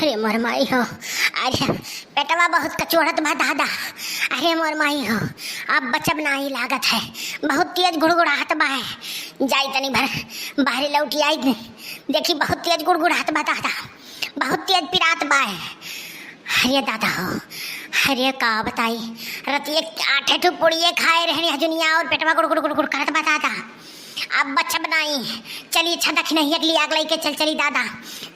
अरे मोर माई हो, अरे पेटवा बहुत कचोड़त बा दादा। अरे मोर माई हो, अब बचब नाही लागत है, बहुत तेज गुड़गुड़ाहट बा है। जाई तनी भर बाहरी लौटी आई देखी, बहुत तेज गुड़गुड़ाहट बा दादा, बहुत तेज पिरात बा है। अरे दादा हो, अरे का बताई, रतिये 8 ठो पुड़िये खाए रहने हजुनिया और पेटवा गुड़ गुड़ गुड़ गुड़ करत बा दादा। अब बच्चा बनाई, चली अच्छा दखी नहीं अगली आग लई के चली दादा,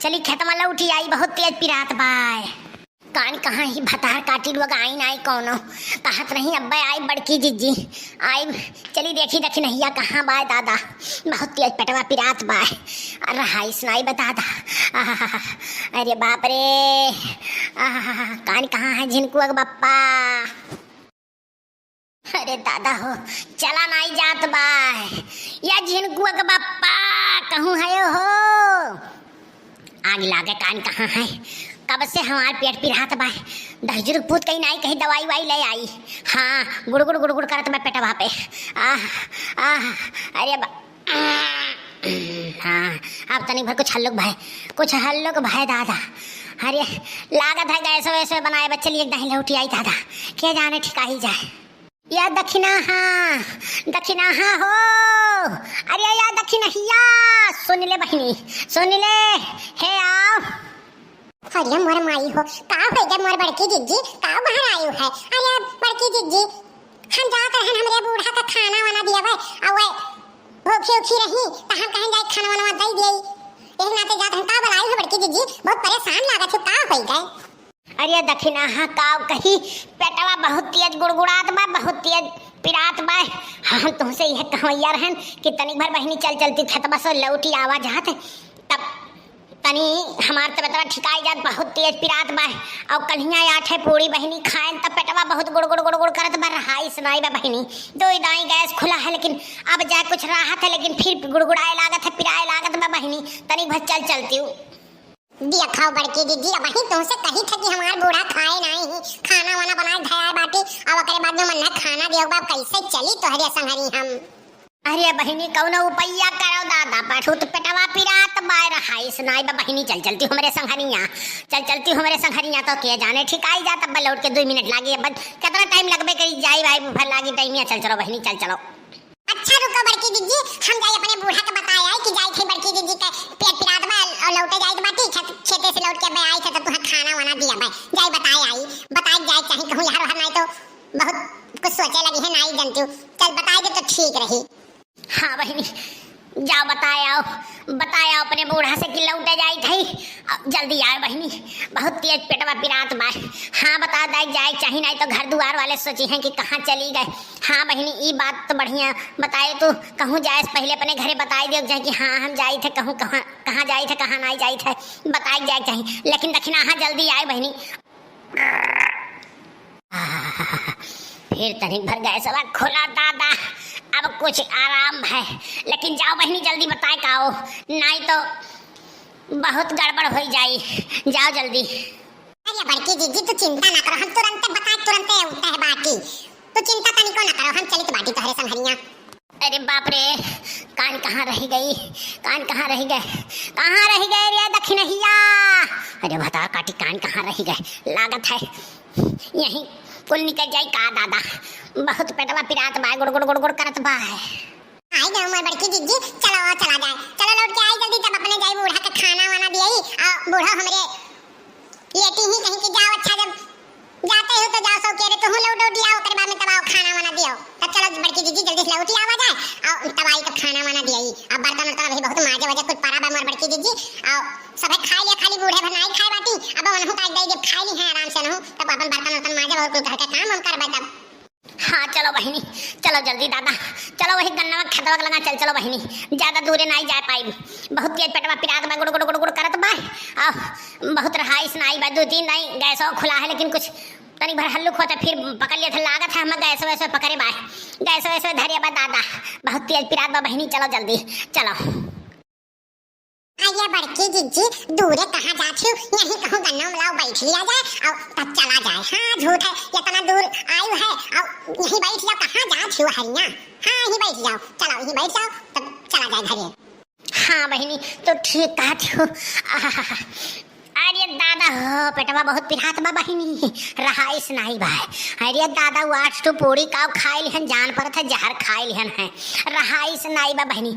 चली खेतमा लौटी आई, बहुत तेज पिरात बाय। कान कहाँ ही भतार काटी लोग आई नाई कौनो, कहत नहीं अब्बा आई बड़की जिज्जी आई, चली देखी दखी नहिया कहाँ बाय दादा, बहुत तेज पेटवा पिरात बाय। अरे हाई सुनाई बता दा, अरे बाप रे, कान कहाँ है झिनकू अग बप्पा। अरे दादा हो, चला नाई जात बाय, या झिनकू अग बप्पा कहूँ है हो। आग लागे कान कहाँ है, कब से हमार पेट पिरात बा, दहजुर पूत कहीं नहीं कहीं दवाई वाई ले आई। हाँ गुड़गुड़ गुड़गुड़ करत मैं पेटवा पे, अरे हाँ अब तनिक भर कुछ हल्लुक भाई, कुछ हल्लुक भाई दादा। अरे लागत है गैस वैसे बनाए बच्चे लिए दही लौटी आई दादा, क्या जाने ठिका ही जाए। या दक्षिणा हाँ, दक्षिणा हाँ हो, अरे या दक्षिणा हिया, सुन ले बहनी सुन ले, हे आओ। अरे मोर माई हो, का हो गया मोर बड़की जिज्जी, का बाहर आयु है। अरे बड़की जिज्जी, हम जात रहन हमरे बूढ़ा का खाना वाना दिया भाई, अवे भूखी उखी रही त हम कहीं जाए खाना वाना दई देई, एक नाते जात हम का बुलाई हो बड़की जिज्जी, बहुत परेशान लागत हो, का हो गए। अरे दक्षिणा हाँ काव कही, पेटवा बहुत तेज गुड़गुड़ात बा, बहुत तेज पिरात बा। हम तुमसे यह कहवैया रहन कि तनी भर बहनी चल चलती खेतबा से लौटी आवाज आत, तब तनी हमार तबीयतवा ठिकाई जात, बहुत तेज पिरात बा। और कन्हिया 8 पूरी बहनी खाएं तब पेटवा बहुत गुड़ गुड़ गुड़ गुड़ करत बा, रहाई सुनाई बा बहनी। दो दाई गैस खुला है लेकिन अब जाए कुछ राहत है, लेकिन फिर गुड़गुड़ाए लागत है, पिराए लागत बा बहनी, तनी भर चल चलती हूँ। दिया खाओ बड़की दीदी, अब वही तुमसे कही था कि हमार बूढ़ा खाए नहीं, खाना वाना बनाए धयार बाटी, अब ओकरे बाद में मन खाना दियो बा, कैसे चली तोहरे संगरी हम। अरे बहनी कौनो उपैया करो दादा, पाठू तो पेटवा पिरात बाय, रहाई सुनाई बा बहनी, चल चलती हमारे संगरिया, चल चलती हमारे संगरिया, तो के जाने ठिकाई जात, अब लौट के 2 मिनट लागी, अब कितना टाइम लगबे करी, जाई भाई भर लागी टाइम, चल चलो बहनी चल चलो। अच्छा रुको बड़की दीदी, हम जाई अपने बूढ़ा के बताए आई कि जाई थे बड़की दीदी का पेट पिरात बा और लौटे जाई बाटी, खेते से लौट के बे आई थे तो तुहा खाना वाना दिया बा, जाई बताए आई, बताए जाए चाहे कहूं यार वहां नहीं तो बहुत कुछ सोचे लगी है, नहीं जानती हूं, चल बताए दे तो ठीक रही। हाँ बहनी जाओ बताया अपने बूढ़ा से कि लौटे जाई थी, जल्दी आए बहनी, बहुत तेज पेटवा पिरात बा। हाँ बता दे जाए चाहिए, नहीं तो घर द्वार वाले सोची हैं कि कहाँ चली गए। हाँ बहनी ये बात तो बढ़िया बताए, तो कहूँ जाए पहले अपने घरे बताई दे जाए कि हाँ हम जाए थे, कहूँ कहाँ जाए थे कहाँ नहीं जाए थे, बताई जाए चाहिए, लेकिन दक्षिणा हाँ जल्दी आए बहनी। फिर तनिक भर गए सवा खुला दादा, अब कुछ आराम है, लेकिन जाओ बहनी जल्दी बताए काओ, नहीं तो बहुत गड़बड़ हो जाई, जाओ जल्दी। अरे बड़की दीदी तू चिंता ना करो, हम तुरंत बताए तुरंत उठते है बाटी, तू चिंता तनिको ना करो, हम चली तो बाटी तोहरे संगरिया। अरे बाप रे, कान कहाँ रह गई, कान कहाँ रह गए, कहाँ रह गए रे दक्षिणहिया। अरे बता काटी कान कहाँ रह गए, लागत है यहीं कुल निकल जाई का दादा, बहुत पेटवा पिरात बा, गुड़ गुड़ गुड़ गुड़ करत बा। आई गए मैं बड़की दीदी, चलो चला जाए, चलो लौट के आई जल्दी, तब अपने जाई बूढ़ा का खाना वाना दिया ही, और बूढ़ा हमरे लेटी ही कहीं कि जाओ, अच्छा जब जाते हो तो जाओ, सो कह रहे तो हूं लौट दिया, ओकरे बाद में तब आओ खाना वाना दियो, तब चलो बड़की दीदी जल्दी से लौटी आवा जाए, और तब आई तब खाना वाना दिया ही। अब बर्तन वर्तन अभी बहुत माजे वजह कुछ परा बा मोर बड़की दीदी, और सब खा लिया, खाली बूढ़े भर नहीं खाए बाटी, अब वनहु का दई दे खा ली है आराम से नहु, तब अपन बर्तन वर्तन माजे और कुल घर का काम हम करबे तब। हाँ चलो बहनी चलो जल्दी दादा, चलो वही गन्ना खेतवा लगा, चल चलो बहनी, ज्यादा दूरे नहीं जा पाई, बहुत तेज पेटवा पिरात बा, गुड़ गुड़ गुड़ गुड़ करत बा, बहुत रहाइश नहीं बा, 2-3 नहीं गैस खुला है, लेकिन कुछ तनी भर हल्लुक होता, फिर पकड़ लिया था, लागत है हम गैस वैसे पकड़े बा, गैस वैसे धरिया बा दादा, बहुत तेज पिरात बा बहनी, चलो जल्दी चलो। आइए बड़की जिज्जी, दूरे कहाँ जाती हो, यहीं कहूँ गन्ना मिलाओ बैठ लिया जाए और तब चला जाए। हाँ झूठ है, इतना दूर आयु है और यहीं बैठ जाओ, कहाँ जाती हो हरिया, हाँ यहीं बैठ जाओ, चलो यहीं बैठ जाओ तब चला जाए घरे। हाँ बहनी तो ठीक कहती हो, अरे दादा हो पेटवा बहुत पिरात बा बहिनी रहाइस नहीं बा। अरे दादा वो 8 टू पूरी काव खाए लिहन जान पर था जहर खाए लिहन है रहाइस नहीं बा बहिनी।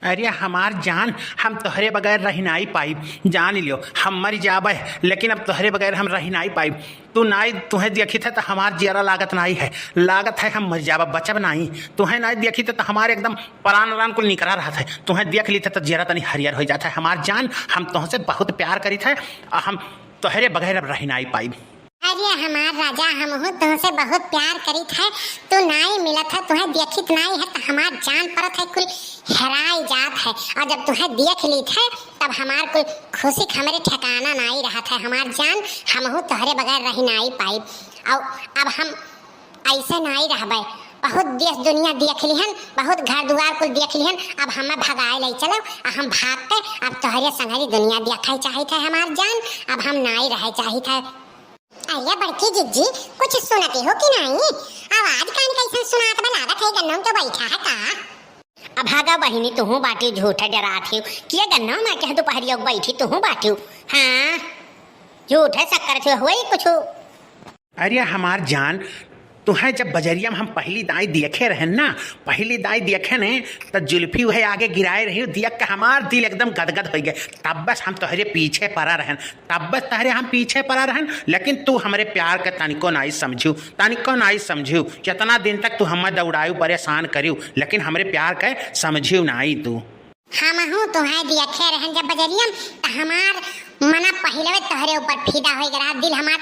अरे हमार जान हम तोहरे बगैर रह नहीं पाई, जान लियो हम मर जाबे लेकिन अब तोहरे बगैर हम रह नहीं पाई। तू नाई तुम्हें देखी था तो हमार जियरा लागत नहीं है, लागत है हम मर जाबा बचब नहीं। तुम्हें नहीं देखी था तो हमारे एकदम परान वरान को निकला रहा था, तुम्हें देख ली था तो जियरा तनी हरियर हो जाता है। हमार जान हम तुमसे बहुत प्यार करी थे और हम तोहरे बगैर अब रह नहीं पाई। अरे हमार राजा हमहू तुमसे बहुत प्यार करी थे, तू नाई मिलत है तुम्हें देखित नहीं है तो हमार जान परत है कुल हेराई जात है। और जब तुम्हें देख ली थे तब हमार कुल खुशी हमारे ठिकाना नहीं रहा था। हमार जान हमहू तोहरे बगैर रह नहीं पाई और अब हम ऐसे नहीं रहबे। बहुत देश दुनिया देख लिहन, बहुत घर दुआर कुल देख लिहन, अब हमें भगाए ले चलो हम भागते अब तोहरे संगरी दुनिया देखे चाहिए थे। हमार जान अब हम नहीं रहे चाहिए थे। अरे बड़की जिज्जी कुछ सुनती हो कि नहीं? आवाज कान कैसे सुनात बा, लागत है गन्नम तो बैठा है का? अब भागा बहिनी तुहू बाटी झूठा डरात हो किया गन्ना मैं कह दोपहरिया बैठी तुहू बाटी। हाँ झूठा शक्कर थे हुई कुछ। अरे हमार जान तुम्हें जब बजरिया में हम पहली दाई देखे रहे ना, पहली दाई देखे ने तो जुल्फी वह आगे गिराए रही, देख के हमार दिल एकदम गदगद हो गए। तब बस हम तोहरे पीछे पड़ा रहन, तब बस तहरे हम पीछे पड़ा रहन, लेकिन तू हमारे प्यार के तनिको नहीं समझू, तनिको नहीं समझू। कितना दिन तक तू हमें दौड़ायू परेशान करियो लेकिन हमारे प्यार के समझियो नहीं तू। हमहू तुम्हें देखे रहन जब बजरिया तो हमार मना पहले तोहरे ऊपर फिदा हो गया, दिल हमार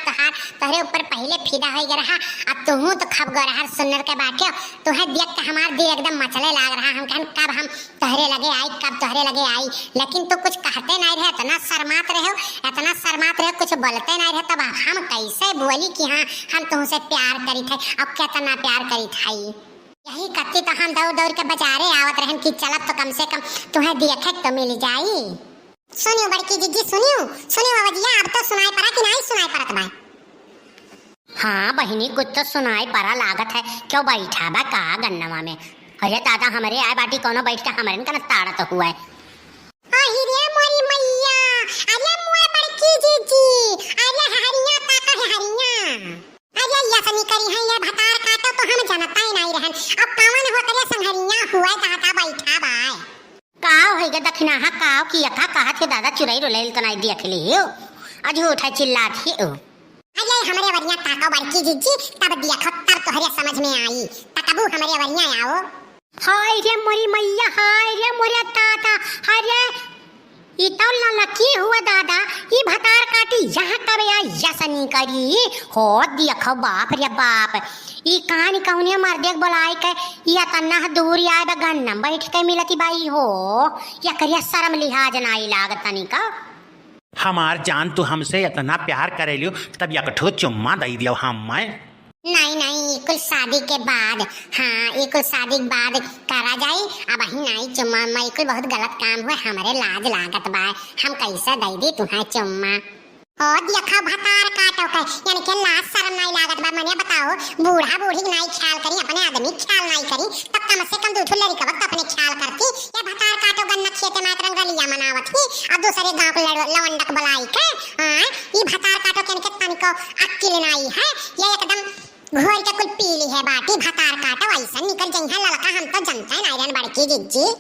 तोहरे ऊपर पहले फिदा हो गया। अब तुहू तो खब गो सुनर के बाटे तुम्हें देख के हमार दिल एकदम मचले लाग रहा। हम कहन कब हम तोहरे लगे आई, कब तोहरे लगे आई, लेकिन तू कुछ कहते नहीं रहे, इतना शर्मात रहे, इतना शर्मात रहे, कुछ बोलते नहीं रहे। तब हम कैसे बोली कि हाँ हम तुमसे प्यार करी थे, अब कितना प्यार करी थी। यही कत्ती तो हम दौड़ दौड़ के बाजारे आवत रहन कि चलत तो कम से कम तुम्हें देखे तो मिल जाई। सुनियो बड़की जीजी सुनियो सुनियो बाबूजी, अब तो सुनाई पड़ा कि नहीं सुनाई पड़त बा? हाँ बहिनी कुछ तो सुनाई पड़ा लागत है, क्यों बैठा बा का गन्नवा में? अरे दादा हमारे आए बाटी कोनो बैठ के हमारे का ताड़ा तो हुआ है। अरे मोरी मैया, अरे मोर बड़की जीजी, अरे हरिया ताका है हरिया, अरे या सनी करी है ये भतार काटो तो हम जनता ही नहीं रहन। अब कवन हो करे संहरिया हुआ कहता बैठा बा काव है दक्षिणा हा काव की अखा कहा थे दादा चुराई रोलेल तो नहीं देख ली हो आज उठा चिल्ला थी। अरे हमारे वरिया ताका बड़की जीजी तब देखो तब तोहरे समझ में आई, तकबू हमारे वरिया आओ। हाय रे मोरी मैया, हाय रे मोरे ताता, अरे ई तो लकी हुआ दादा, ई भतार काटी यहाँ कब या यसनी करी हो देखो बाप रे बाप। ई कहानी कौनिया मर देख बोलाई के या तन्ना दूर आए बगन्नम बैठ के मिलती बाई हो या करिया शर्म लिहाज नहीं लागत तनी का। हमार जान तू हमसे इतना प्यार करेलियो तब एकठो चुम्मा दे दियो हम मैं। नहीं नहीं कुल शादी के बाद, हाँ ये कुल शादी के बाद करा जाई। अब ही नहीं चुम्मा मैं कुल बहुत गलत काम हुआ, हमारे लाज लागत बा, हम कैसे दे दी तुम्हें चुम्मा। और देखा भतार काटो के यानी कि लाज शर्म नहीं लागत बा। मने बताओ बूढ़ा बूढ़ी नहीं ख्याल करी, अपने आदमी ख्याल नहीं करी, तब कम से कम दूठू लड़की का वक्त अपने ख्याल करती। या भतार काटो गन्ना खेते मात्र रंगलिया मनावत ही और दूसरे गांव के लवंडक बुलाई के। हां ये भतार काटो के तनिको अक्ल नहीं है, ये एकदम घोर के कुल पीली है बाटी। भतार काटो ऐसा निकल जइहा लड़का, हम तो जनता नहीं रहन बड़की जिज्जी।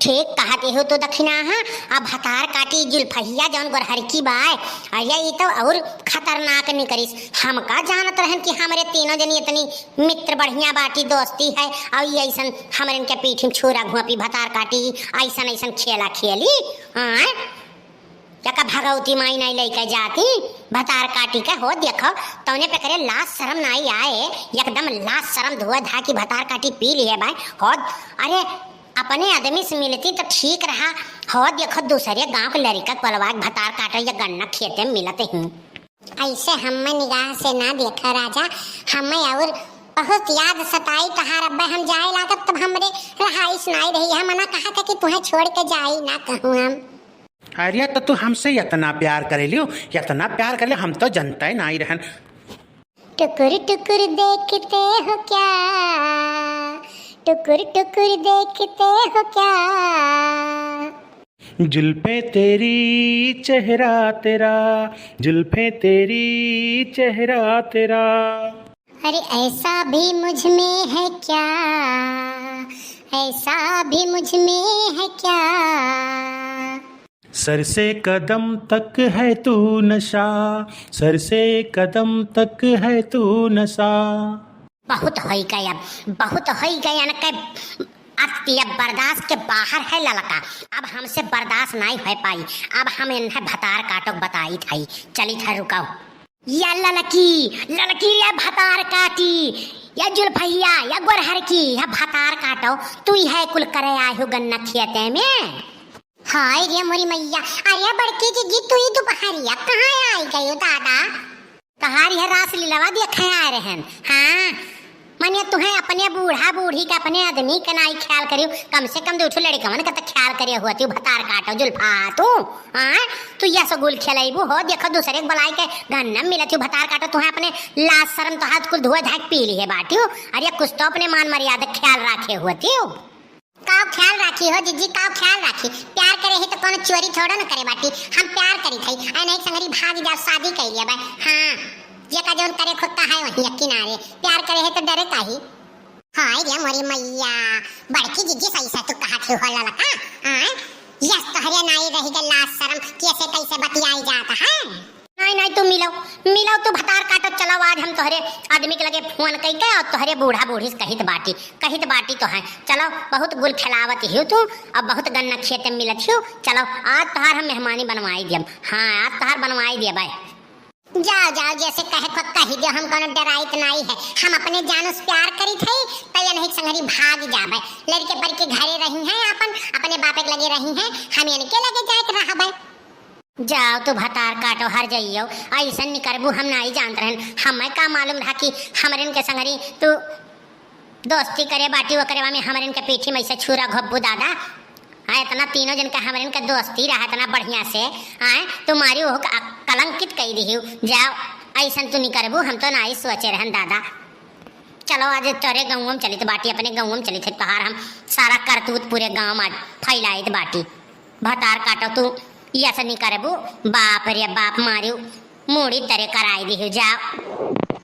ठीक कहते हो तो दक्षिणा हाँ। अब भतार काटी जुल्फहिया जौन गोरहर की बाय, अरे ये तो और खतरनाक निकरिस। हम का जानत रहन कि हमारे तीनों जनी इतनी मित्र बढ़िया बाटी दोस्ती है और ये ऐसन हमारे इनके पीठ में छोरा घुपी भतार काटी ऐसन ऐसन खेला खेली। हाँ क्या भगवती माई नहीं लेके जाती भतार काटी का हो देखो तौने पे करे लाज शर्म नहीं आए, एकदम लाज शर्म धुआ धा की भतार काटी पी ली है भाई हो। अरे अपने आदमी से मिलती तो ठीक रहा हो, देखो दूसरे गांव के लड़का पलवा भतार काटो या गन्ना खेते में मिलते ही। ऐसे हमें निगाह से ना देखा राजा, हमें और बहुत याद सताई कहा रब्बे हम जाए लागत तब हमरे रहाइश नहीं रही है। मना कहा था कि तुम्हें छोड़ के जाई ना कहूँ हम। अरे तो तू हमसे इतना प्यार करेलियो, इतना प्यार कर ले हम तो जनता ही नहीं रहन। टुकुर टुकुर देखते हो क्या, टुकुर टुकुर देखते हो क्या, जुल्फे तेरी चेहरा तेरा, जुल्फे तेरी चेहरा तेरा। अरे ऐसा भी मुझ में है क्या, ऐसा भी मुझ में है क्या। सर से कदम तक है तू नशा, सर से कदम तक है तू नशा। बहुत हो गया, बहुत हो गया न के अब बर्दाश्त के बाहर है ललका। अब हमसे बर्दाश्त नहीं हो पाई। अब हम इन्हें भतार काटो बताई थी। चली था रुकाओ या ललकी, ललकी या भतार काटी या जुल्फैया या गोरहर की या भतार काटो। तू है कुल करे आए हो गन्ना खेते में। हाय रे मोरी मैया, अरे बड़की जीजी तू ही दोपहरिया कहाँ आई गई हो दादा। कहार यह रास लीलावा देखे आ रहे हैं। हाँ मने तुम्हें अपने बूढ़ा बूढ़ी का अपने आदमी का नाई ख्याल करियो। कम से कम दूठो लड़कवन का तो ख्याल करियो हुआ तू भतार काटो जुल्फा तू। हाँ तू यह सगुल खेलाइबू हो। देखो दूसरे बलाई के गन्ना मिलत भतार काटो। तुम्हें अपने लाज शर्म तो हाथ कुल धोए धाक पी ली है बाटियो। अरे कुछ तो अपने मान मर्यादा ख्याल रखे होती हो। काव ख्याल राखी हो जीजी, काव ख्याल राखी। प्यार करे है तो कौन चोरी थोड़ा न करे बाटी। हम प्यार करी थई आ नहीं संगरी भाग जा शादी कर लिया भाई। हाँ ये का जोन करे खुद का है वही किनारे। प्यार करे है तो डरे काहे। हाय रे मोरी मैया, बड़की जीजी सही से तू कहा थी हो ललका। हां यस तो हरे नाई रही के लाज शर्म कैसे कैसे बतियाई जाता है। नहीं नहीं तू मिलो तू भतार काटो। चलो आज हम तोहरे आदमी के लगे फोन कई के और तोहरे बूढ़ा बूढ़ी से कहित बाटी तो है। चलो बहुत गुल खिलावत हियो तू। अब बहुत गन्ना खेत में मिलत हियो। चलो आज तोहार हम मेहमानी बनवाई दियम। हाँ आज तोहार बनवाई दिया भाई। जाओ जाओ जैसे कहे को कही दो। हम कोनो डराइत नहीं है। हम अपने जानो से प्यार करी थे तो ये नहीं संगरी भाग जाबे। लड़के पर के घरे रही हैं अपन अपने बापे के लगे रही हैं। हम इनके लगे जाए के रहबे। जाओ तो भतार काटो हर जाइयो। ऐसा नहीं करबू हम नहीं जानते रहन। हमें का मालूम था कि हमरन के संगरी तू दोस्ती करे बाटी वो करे में हमरन के पीठी में से छुरा घब्बू दादा। हाँ इतना तीनों जन का हमरन का दोस्ती रहा इतना बढ़िया से। हाँ तुम्हारी वो कलंकित कही दी। जाओ ऐसा तू नहीं करबू। हम तो नहीं सोचे रहन दादा। चलो आज तोरे गाँव में चली तो बाटी अपने गाँव में चली थे। तोहार हम सारा करतूत पूरे गाँव में फैलाई तो बाटी। भतार काटो तू ऐसा नहीं करबू। बाप रे बाप मारियो मूड़ी तरे कराई दी। जाओ।